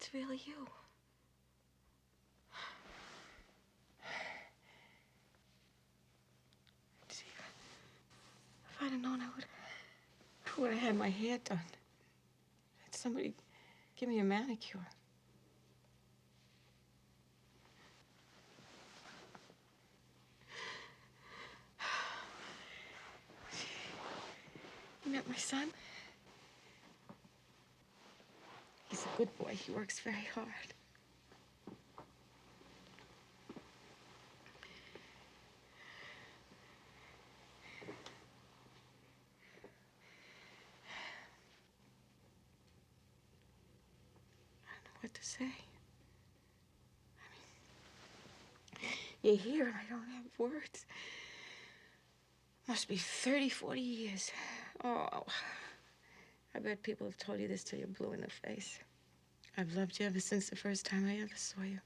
it's really you. See, if I'd have known, I would have had my hair done. Had somebody give me a manicure. You met my son? He's a good boy. He works very hard. I don't know what to say. You're here and I don't have words. Must be 30, 40 years. Oh, I bet people have told you this till you're blue in the face. I've loved you ever since the first time I ever saw you.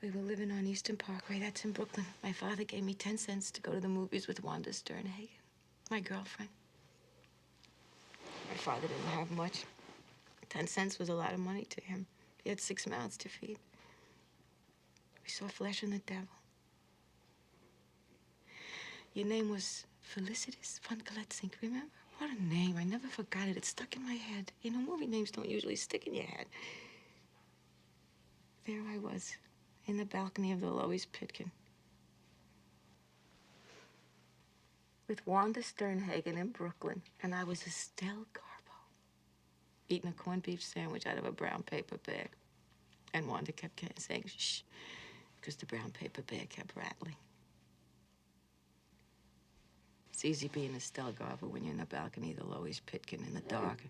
We were living on Eastern Parkway. That's in Brooklyn. My father gave me 10 cents to go to the movies with Wanda Sternhagen, my girlfriend. My father didn't have much. 10 cents was a lot of money to him. He had 6 mouths to feed. We saw Flesh and the Devil. Your name was Felicitas von Galetzink, remember? What a name. I never forgot it. It stuck in my head. You know, movie names don't usually stick in your head. There I was, in the balcony of the Loews Pitkin, with Wanda Sternhagen in Brooklyn, and I was Estelle Garbo, eating a corned beef sandwich out of a brown paper bag. And Wanda kept saying, shh, because the brown paper bag kept rattling. It's easy being Estelle Garbo when you're in the balcony of the Loews Pitkin in the dark.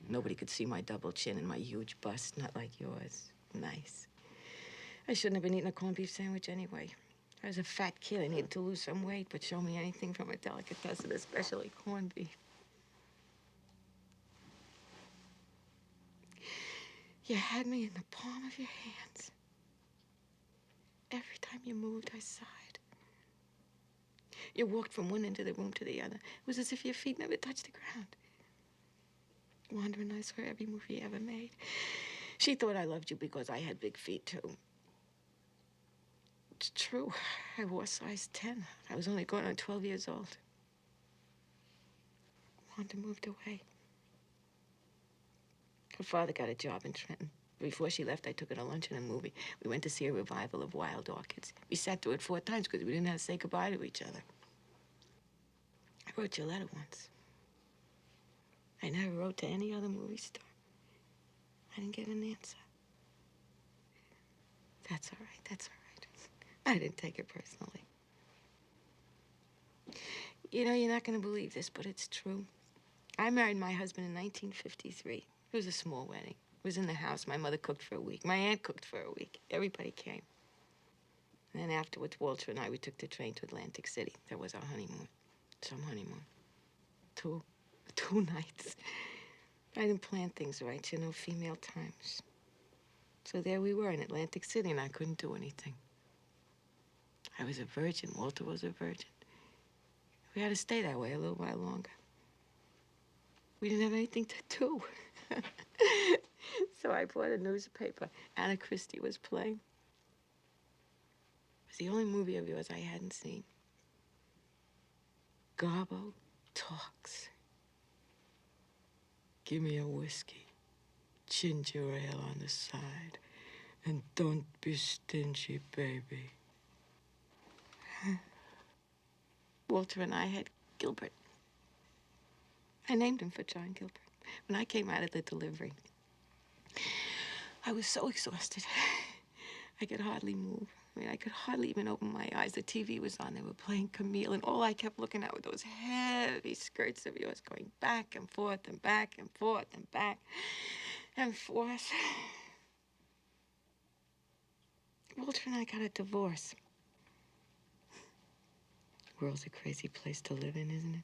Nobody could see my double chin and my huge bust, not like yours. Nice. I shouldn't have been eating a corned beef sandwich anyway. I was a fat kid. I needed to lose some weight, but show me anything from a delicatessen, especially corned beef. You had me in the palm of your hands. Every time you moved, I sighed. You walked from one end of the room to the other. It was as if your feet never touched the ground. Wanda and I saw every movie you ever made. She thought I loved you because I had big feet, too. It's true. I wore size 10. I was only going on 12 years old. Wanda moved away. Her father got a job in Trenton. Before she left, I took her to lunch and a movie. We went to see a revival of Wild Orchids. We sat through it 4 times because we didn't have to say goodbye to each other. I wrote you a letter once. I never wrote to any other movie star. I didn't get an answer. That's all right. That's all right. I didn't take it personally. You know, you're not going to believe this, but it's true. I married my husband in 1953. It was a small wedding. It was in the house. My mother cooked for a week. My aunt cooked for a week. Everybody came. And then afterwards, Walter and I, we took the train to Atlantic City. That was our honeymoon. Some honeymoon. Two nights. I didn't plan things right, you know, female times. So there we were in Atlantic City, and I couldn't do anything. I was a virgin. Walter was a virgin. We had to stay that way a little while longer. We didn't have anything to do. So I bought a newspaper. Anna Christie was playing. It was the only movie of yours I hadn't seen. Garbo Talks. Give me a whiskey, ginger ale on the side, and don't be stingy, baby. Walter and I had Gilbert. I named him for John Gilbert. When I came out of the delivery, I was so exhausted. I could hardly move. I mean, I could hardly even open my eyes. The TV was on. They were playing Camille, and all I kept looking at were those heavy skirts of yours going back and forth and back and forth and back and forth. Walter and I got a divorce. The world's a crazy place to live in, isn't it?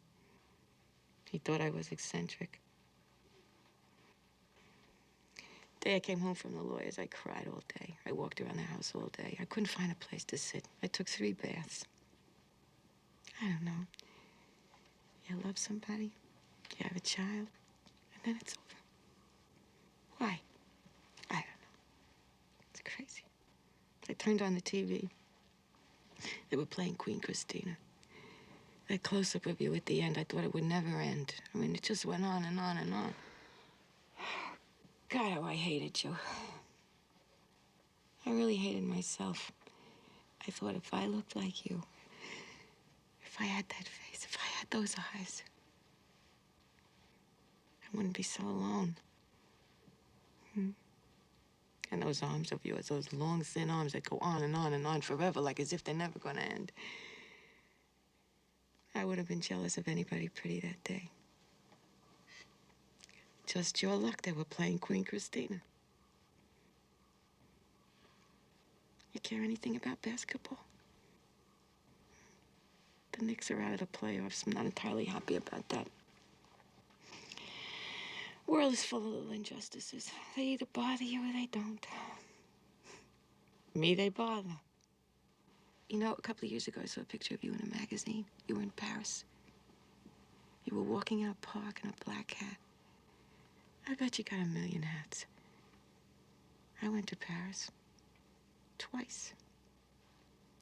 He thought I was eccentric. The day I came home from the lawyers, I cried all day. I walked around the house all day. I couldn't find a place to sit. I took 3 baths. I don't know. You love somebody, you have a child, and then it's over. Why? I don't know. turned on the TV. They were playing Queen Christina. That close-up of you at the end, I thought it would never end. I mean, it just went on and on and on. God, how I hated you. I really hated myself. I thought if I looked like you, if I had that face, if I had those eyes, I wouldn't be so alone. And those arms of yours, those long, thin arms that go on and on and on forever, like as if they're never gonna end. I would have been jealous of anybody pretty that day. Just your luck they were playing Queen Christina. You care anything about basketball? The Knicks are out of the playoffs. I'm not entirely happy about that. World is full of little injustices. They either bother you or they don't. Me, they bother. You know, a couple of years ago, I saw a picture of you in a magazine. You were in Paris. You were walking in a park in a black hat. I bet you got a million hats. I went to Paris. Twice.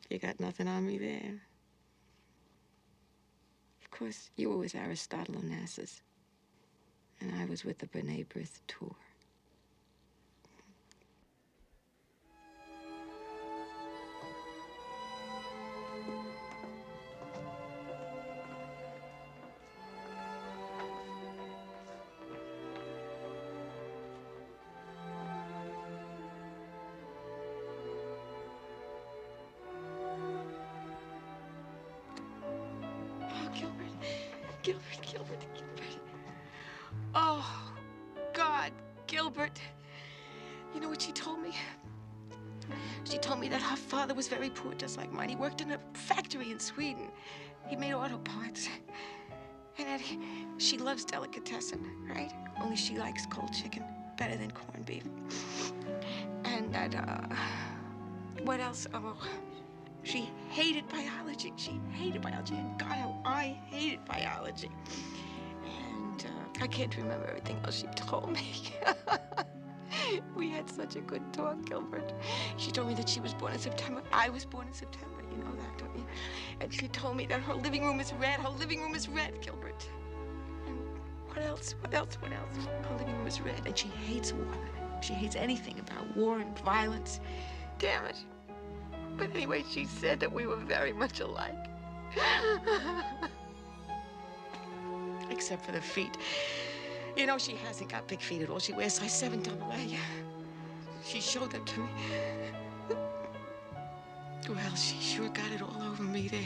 You got nothing on me there. Of course, you were with Aristotle Onassis. And I was with the B'nai B'rith tour. Oh, Gilbert. Oh, God, Gilbert. You know what she told me? She told me that her father was very poor, just like mine. He worked in a factory in Sweden. He made auto parts. And that she loves delicatessen, right? Only she likes cold chicken better than corned beef. And that, what else? Oh, she hated biology. And God, how I hated biology. And I can't remember everything else she told me. We had such a good talk, Gilbert. She told me that she was born in September. I was born in September. You know that, don't you? And she told me that her living room is red. Her living room is red, Gilbert. And what else? Her living room is red, and she hates war. She hates anything about war and violence. Damn it. But anyway, she said that we were very much alike. Except for the feet. You know, she hasn't got big feet at all. She wears size 7 AA. She showed them to me. Well, she sure got it all over me there.